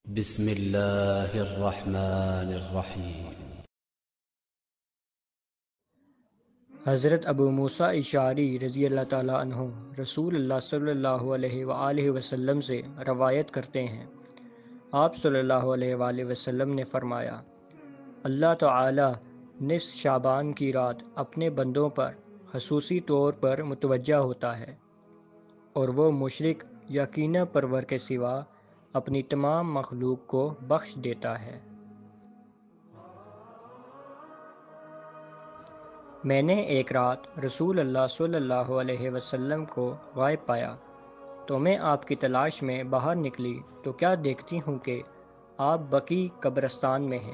بسم اللہ الرحمن الرحیم۔ حضرت ابو موسیٰ اشعری رضی اللہ تعالیٰ عنہ رسول اللہ صلی اللہ علیہ وآلہ وسلم سے روایت کرتے ہیں، آپ صلی اللہ علیہ وآلہ وسلم نے فرمایا، اللہ تعالیٰ نصف شعبان کی رات اپنے بندوں پر خصوصی طور پر متوجہ ہوتا ہے، اور وہ مشرک یا کینہ پرور کے سوا اپنی تمام مخلوق کو بخش دیتا ہے۔ میں نے ایک رات رسول اللہ صلی اللہ علیہ وسلم کو غائب پایا، تو میں آپ کی تلاش میں باہر نکلی تو کیا دیکھتی ہوں کہ آپ بقیع قبرستان میں ہیں۔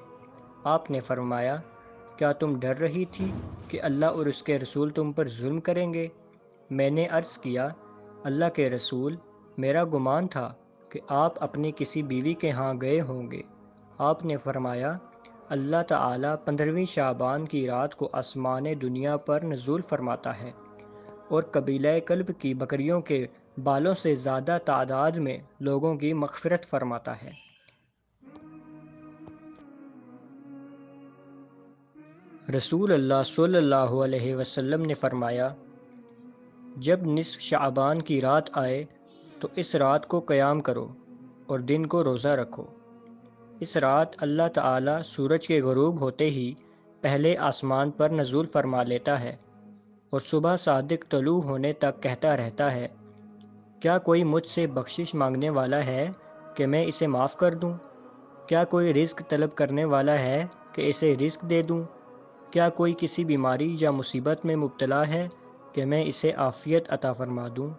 آپ نے فرمایا، کیا تم ڈر رہی تھی کہ اللہ اور اس کے رسول تم پر ظلم کریں گے؟ میں نے عرض کیا، اللہ کے رسول، میرا گمان تھا کہ آپ اپنی کسی بیوی کے ہاں گئے ہوں گے۔ آپ نے فرمایا، اللہ تعالیٰ 15ویں شعبان کی رات کو آسمان دنیا پر نزول فرماتا ہے اور قبیلہ کلب کی بکریوں کے بالوں سے زیادہ تعداد میں لوگوں کی مغفرت فرماتا ہے۔ رسول اللہ صلی اللہ علیہ وسلم نے فرمایا، جب نصف شعبان کی رات آئے تو اس رات کو قیام کرو اور دن کو روزہ رکھو۔ اس رات اللہ تعالیٰ سورج کے غروب ہوتے ہی پہلے آسمان پر نزول فرما لیتا ہے اور صبح صادق طلوع ہونے تک کہتا رہتا ہے، کیا کوئی مجھ سے بخشش مانگنے والا ہے کہ میں اسے معاف کر دوں؟ کیا کوئی رزق طلب کرنے والا ہے کہ اسے رزق دے دوں؟ کیا کوئی کسی بیماری یا مصیبت میں مبتلا ہے کہ میں اسے عافیت عطا فرما دوں؟